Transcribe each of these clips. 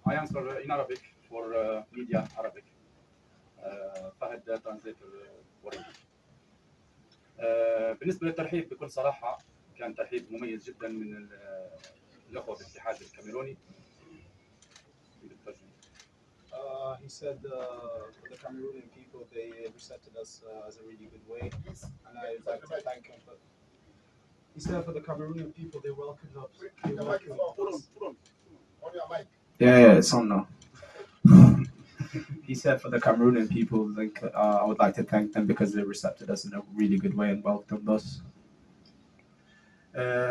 I answer in Arabic for media Arabic. فهد translator for English. بالنسبة للترحيب بكل صراحة كان ترحيب مميز جدا من الأخوة بالاتحاد الكاميروني. He said for the Cameroonian people, they recepted us as a really good way, and I would like to thank him. But he said for the Cameroonian people, they welcomed us. Yeah, it's on now. He said for the Cameroonian people, like I would like to thank them because they recepted us in a really good way and welcomed us.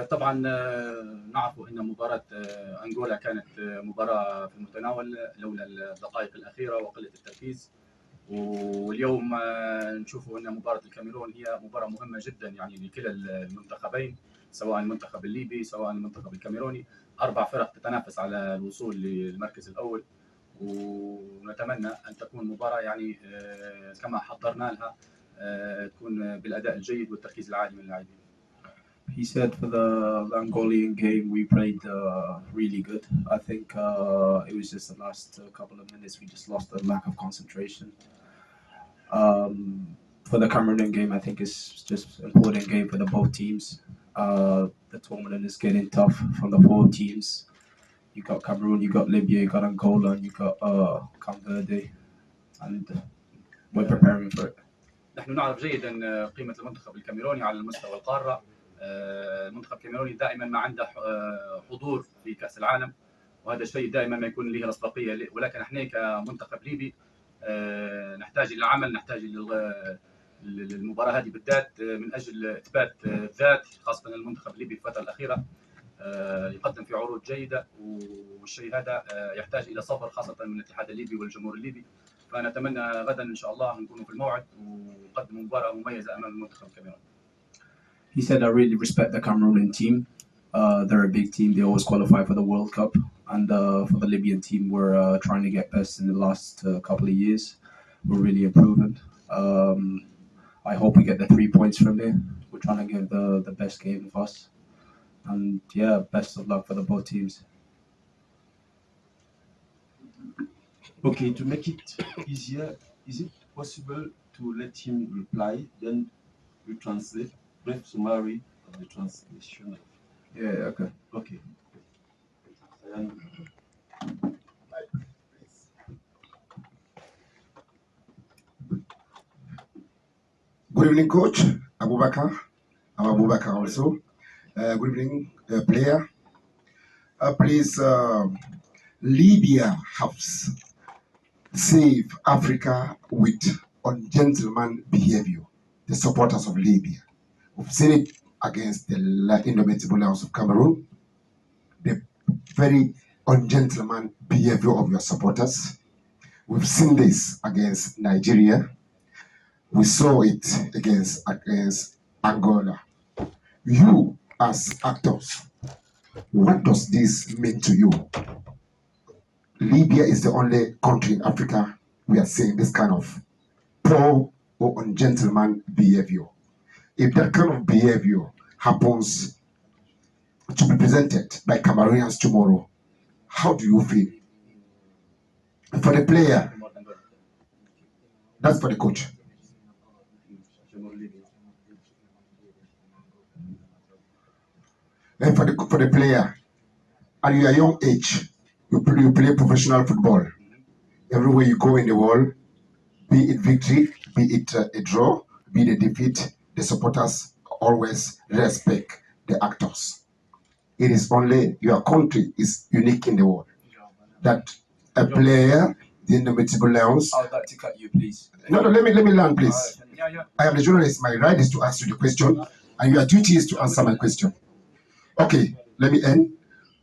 طبعا نعرف ان مباراه انغولا كانت مباراه في المتناول لولا الدقائق الاخيره وقله التركيز، واليوم نشوف ان مباراه الكاميرون هي مباراه مهمه جدا يعني لكلا المنتخبين، سواء المنتخب الليبي سواء المنتخب الكاميروني. 4 فرق تتنافس على الوصول للمركز الاول، ونتمنى ان تكون مباراه يعني كما حضرنا لها تكون بالاداء الجيد والتركيز العالي من اللاعبين. He said for the Angolan game we played really good. I think it was just the last couple of minutes we just lost a lack of concentration. For the Cameroonian game, I think it's just an important game for the both teams. The tournament is getting tough from the 4 teams. You got Cameroon, you got Libya, you got Angola, and you got Cape Verde, and we're preparing for it. نحن نعرف جيدا قيمة المنتخب الكاميروني على المستوى القارة. المنتخب الكاميروني دائما ما عنده حضور في كأس العالم، وهذا الشيء دائما ما يكون له الأسبقية، ولكن احنا كمنتخب ليبي نحتاج إلى عمل، نحتاج للمباراة هذه بالذات من أجل إثبات الذات، خاصة المنتخب الليبي في الفترة الأخيرة يقدم في عروض جيدة، والشيء هذا يحتاج إلى صبر خاصة من الاتحاد الليبي والجمهور الليبي. فنتمنى غدا إن شاء الله نكون في الموعد ونقدم مباراة مميزة أمام المنتخب الكاميروني. He said, I really respect the Cameroonian team. They're a big team. They always qualify for the World Cup. And for the Libyan team, we're trying to get best in the last couple of years. We're really improving. I hope we get the 3 points from there. We're trying to give the best game of us. And yeah, best of luck for the both teams. Okay, to make it easier, is it possible to let him reply, then you translate? Brief summary of the translation. Yeah, okay. Okay. Good evening, Coach Abubakar. I'm Abubakar also. Good evening, player. Please, Libya has saved Africa with ungentleman behavior. The supporters of Libya. We've seen it against the Indomptables Lions of Cameroun, the very ungentleman behavior of your supporters. We've seen this against Nigeria. We saw it against Angola. You, as actors, what does this mean to you? Libya is the only country in Africa we are seeing this kind of poor or ungentleman behavior. If that kind of behavior happens to be presented by Cameroonians tomorrow, how do you feel? For the player, that's for the coach. And for the player, at your young age, you play professional football. Everywhere you go in the world, be it victory, be it a draw, be it a defeat, the supporters always respect the actors. It is only your country is unique in the world that a player, the Indomptables Lions. I would like to cut you, please. No, let me learn, please. I am the journalist. My right is to ask you the question, and your duty is to answer my question. Okay, let me end.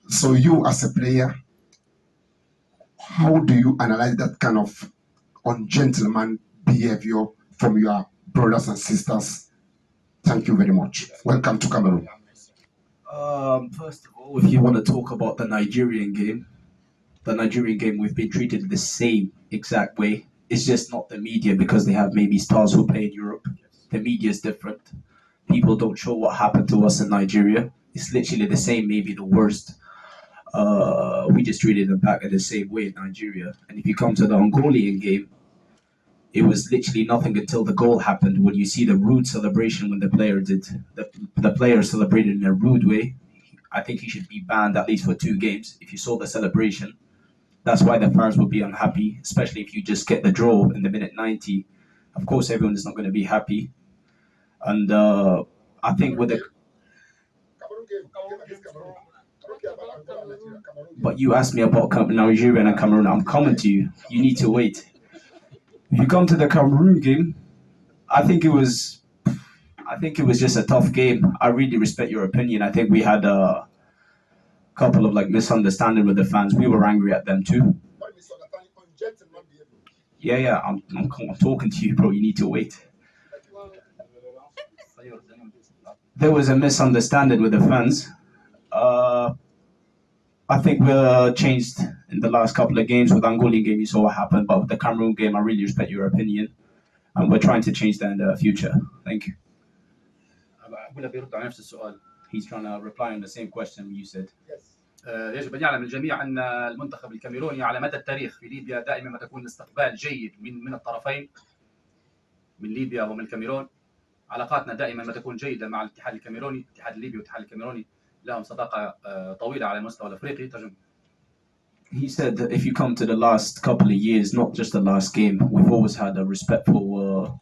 So you, as a player, how do you analyze that kind of ungentleman behavior from your brothers and sisters? Thank you very much. Welcome to Cameroon. First of all, if you want to talk about the Nigerian game, we've been treated the same exact way. It's just not the media because they have maybe stars who play in Europe. The media is different. People don't show what happened to us in Nigeria. It's literally the same, maybe the worst. we just treated them back in the same way in Nigeria. And if you come to the Mongolian game, it was literally nothing until the goal happened. When you see the rude celebration when the player celebrated in a rude way, I think he should be banned at least for 2 games. If you saw the celebration, that's why the fans will be unhappy, especially if you just get the draw in the minute 90. Of course, everyone is not going to be happy. And I think with the... But you asked me about Nigeria and Cameroun. I'm coming to you. You need to wait. If you come to the Cameroun game, I think it was just a tough game. I really respect your opinion. I think we had a couple of misunderstanding with the fans. We were angry at them too. Yeah, I'm talking to you, bro. You need to wait. There was a misunderstanding with the fans. I think we're changed in the last couple of games. With the Angolan game, you saw what happened, but with the Cameroon game, I really respect your opinion, and we're trying to change that in the future. Thank you. He's trying to reply on the same question you said. يجب أن يعلم الجميع أن المنتخب الكاميروني على مدى التاريخ في ليبيا دائما ما تكون الاستقبال جيد من الطرفين، من ليبيا ومن الكاميرون. علاقاتنا دائما ما تكون جيدة مع الاتحاد الكاميروني. الاتحاد الليبي والاتحاد الكاميروني لهم صداقة طويلة على المستوى الأفريقي. ترجمة. He said that if you come to the last couple of years, not just the last game, we've always had a respectful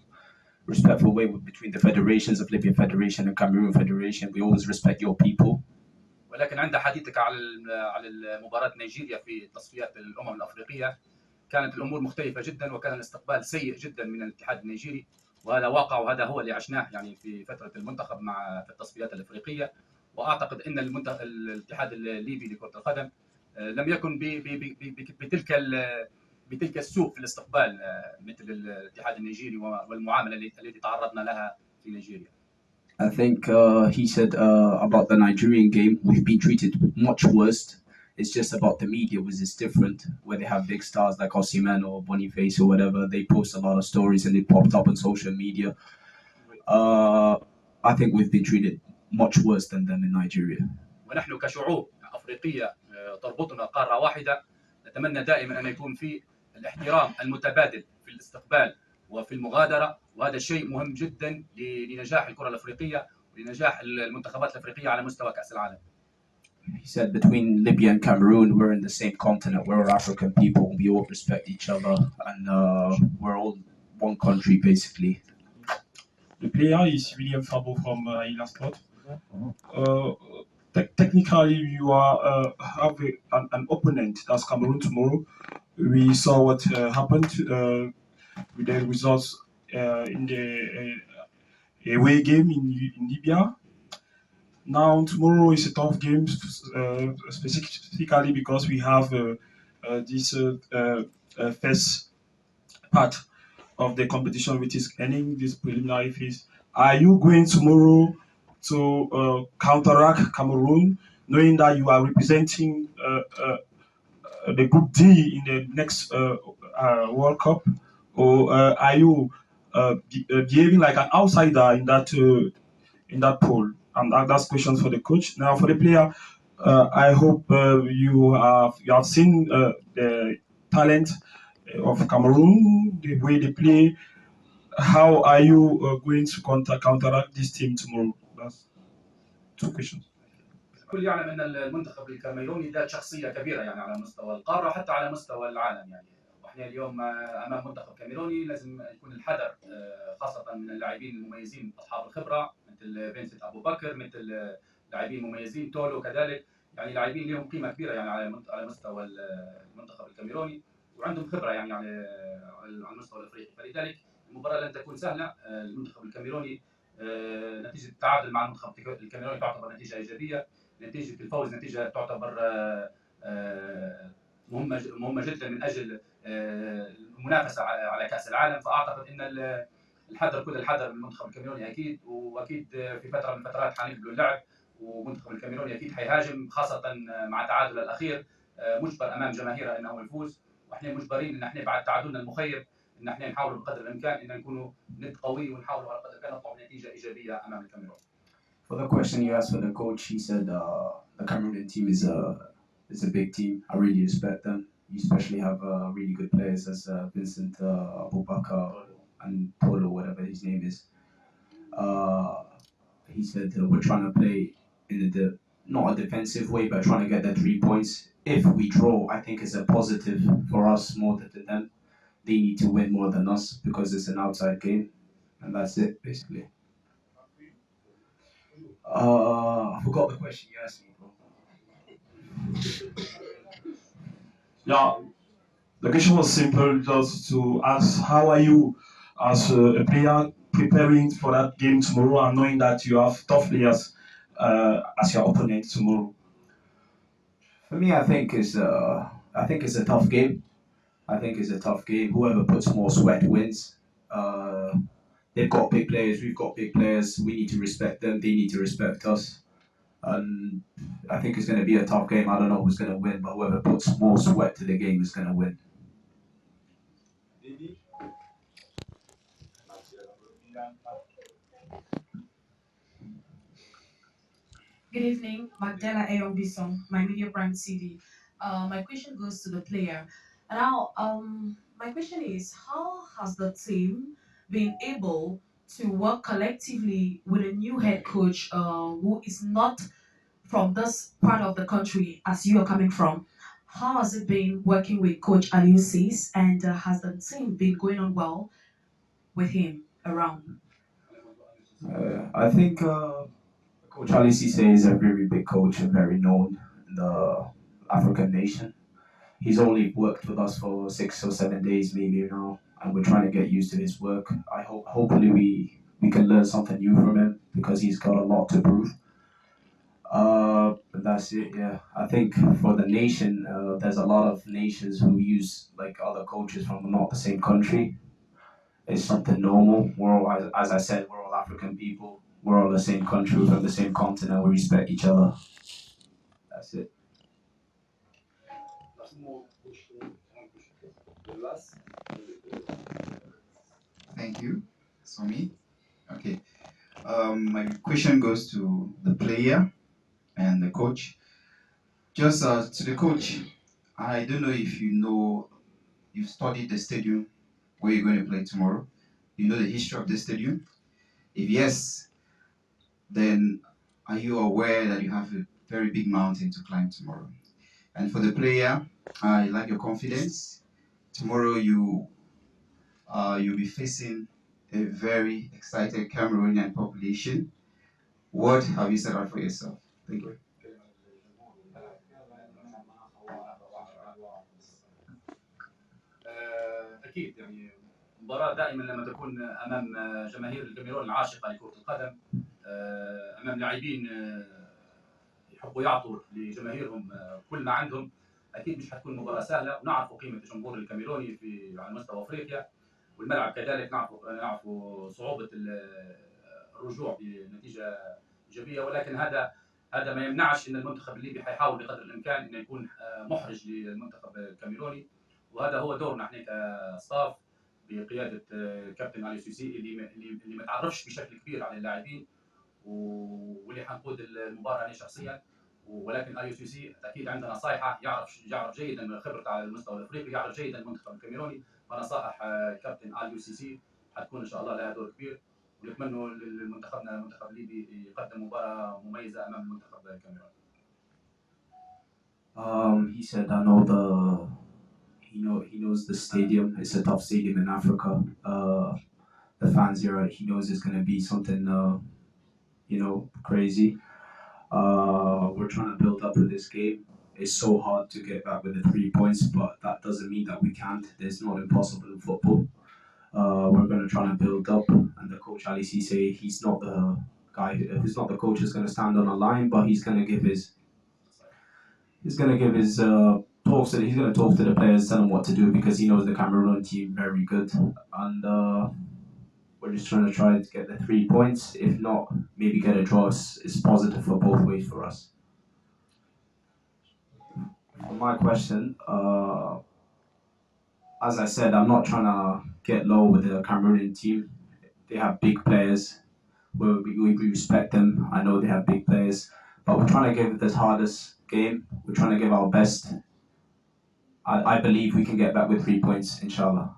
way between the federations of Libya Federation and Cameroon Federation. We always respect your people. ولكن عند حديثك على المباراة نيجيريا في تصفيات الأمم الأفريقية كانت الأمور مختلفة جدا، وكان الاستقبال سيء جدا من الاتحاد النيجيري، وهذا واقع وهذا هو اللي عشناه يعني في فترة المنتخب في التصفيات الأفريقية. وأعتقد أن الاتحاد الليبي لكرة القدم لم يكن بتلك السوء في الاستقبال مثل الاتحاد النيجيري والمعاملة التي تعرضنا لها في نيجيريا. I think he said about the Nigerian game, we've been treated much worse. It's just about the media, which is different, where they have big stars like Osimhen or Boniface or whatever. They post a lot of stories and they popped up on social media. I think we've been treated much worse than them in Nigeria. ونحن كشعوب أفريقية تربطنا قارة واحدة، نتمنى دائما أن يكون في الاحترام المتبادل في الاستقبال وفي المغادرة، وهذا شيء مهم جدا لنجاح الكرة الأفريقية ولنجاح المنتخبات الأفريقية على مستوى كأس العالم. He said between Libya and Cameroon, we're in the same continent. We're African people. We all respect each other, and we're all one country, basically. The player is William Fabo from Ilan Sport. Technically, you have an opponent that's Cameroon tomorrow. We saw what happened with the results in the away game in Libya. Now, tomorrow is a tough game, specifically because we have this first part of the competition, which is ending this preliminary phase. Are you going tomorrow to counteract Cameroon, knowing that you are representing the Group D in the next World Cup, or are you behaving like an outsider in that poll? And that's questions for the coach. Now, for the player, I hope you have seen the talent of Cameroon, the way they play. How are you going to counteract this team tomorrow? That's 2 questions. الكل يعلم ان المنتخب الكاميروني ذات شخصيه كبيره يعني على مستوى القاره وحتى على مستوى العالم يعني، واحنا اليوم امام منتخب كاميروني لازم يكون الحذر خاصه من اللاعبين المميزين اصحاب الخبره مثل فينسنت ابو بكر، مثل لاعبين مميزين تولو كذلك، يعني لاعبين لهم قيمه كبيره يعني على مستوى المنتخب الكاميروني وعندهم خبره يعني على المستوى الافريقي، فلذلك المباراه لن تكون سهله. المنتخب الكاميروني نتيجه التعادل مع المنتخب الكاميروني تعتبر نتيجه ايجابيه، نتيجه الفوز نتيجه تعتبر مهمه جدا من اجل المنافسه على كاس العالم. فاعتقد ان الحذر كل الحذر من المنتخب الكاميروني اكيد، واكيد في فتره من الفترات حنقبلوا اللعب، ومنتخب الكاميروني اكيد حيهاجم خاصه مع تعادل الاخير، مجبر امام جماهيره انه يفوز، واحنا مجبرين ان احنا بعد تعادلنا المخيب ان احنا نحاول بقدر الامكان ان نكونوا ند قوي ونحاول على قدر الامكان نطلع بنتيجه ايجابيه امام الكاميرون. For the question you asked for the coach, he said the Cameroonian team is It's a big team. I really respect them. You especially have really good players as Vincent Abubakar and Polo, whatever his name is. He said we're trying to play in not a defensive way, but trying to get the 3 points. If we draw, I think it's a positive for us more than them. They need to win more than us because it's an outside game, and that's it basically. I forgot the question you asked me, bro. Yeah, the question was simple, just to ask how are you as a player preparing for that game tomorrow and knowing that you have tough players as your opponent tomorrow. For me, I think it's a tough game. I think it's a tough game. Whoever puts more sweat wins. Uh, they've got big players. We've got big players. We need to respect them. They need to respect us. And I think it's going to be a tough game. I don't know who's going to win, but whoever puts more sweat to the game is going to win. Lybie? Good evening, Magdala Ayombison, my Media Prime CD. My question goes to the player. Now, my question is, how has the team been able to work collectively with a new head coach who is not from this part of the country as you are coming from? How has it been working with Coach Aliusis, and has the team been going on well with him around? I think Coach Ali Cisse is a very big coach and very known in the African nation. He's only worked with us for 6 or 7 days, maybe now, and we're trying to get used to his work. Hopefully we can learn something new from him because he's got a lot to prove. But that's it. Yeah, I think for the nation, there's a lot of nations who use like other coaches from not the same country. It's something normal. We're all, as I said, we're all African people. We're all the same country, from the same continent. We respect each other. That's it. Thank you. So me. Okay. My question goes to the player and the coach. Just to the coach, I don't know if you've studied the stadium where you're going to play tomorrow. You know the history of the stadium. If yes, then are you aware that you have a very big mountain to climb tomorrow? And for the player, I like your confidence. Tomorrow you'll be facing a very excited Cameroonian population. What have you set out for yourself? Thank you. اكيد يعني المباراه دائما لما تكون امام جماهير الكاميرون العاشقه لكره القدم، امام لاعبين يحبوا يعطوا لجماهيرهم كل ما عندهم، اكيد مش حتكون مباراه سهله. ونعرفوا قيمه الجمهور الكاميروني على مستوى افريقيا، والملعب كذلك نعرفوا صعوبه الرجوع بنتيجه ايجابيه. ولكن هذا ما يمنعش ان المنتخب الليبي حيحاول بقدر الامكان انه يكون محرج للمنتخب الكاميروني، وهذا هو دورنا احنا كستاف بقياده كابتن علي سوسي اللي ما تعرفش بشكل كبير على اللاعبين، واللي حنقود المباراه انا شخصيا. ولكن اي سي سي اكيد عنده نصائحه، يعرف جيدا خبرته على المستوى الافريقي، يعرف جيدا المنتخب الكاميروني، فنصائح الكابتن اي سي سي حتكون ان شاء الله لها دور كبير، ونتمنوا لمنتخبنا المنتخب الليبي يقدم مباراه مميزه امام المنتخب الكاميروني. He said, I know he knows the stadium. It's a tough stadium in Africa. The fans here, he knows it's gonna be something, crazy. We're trying to build up to this game. It's so hard to get back with the 3 points, but that doesn't mean that we can't. It's not impossible in football. We're going to try and build up, and the coach Ali Cisse, he's not the guy. He's not the coach who's going to stand on a line, but he's going to give his talks. He's going to talk to the players, tell them what to do because he knows the Cameroon team very good, and we're just trying to get the 3 points. If not, maybe get a draw. It's positive for both ways for us. For my question, as I said, I'm not trying to get low with the Cameroonian team. They have big players. We respect them. I know they have big players. but we're trying to give it the hardest game. We're trying to give our best. I believe we can get back with 3 points, inshallah.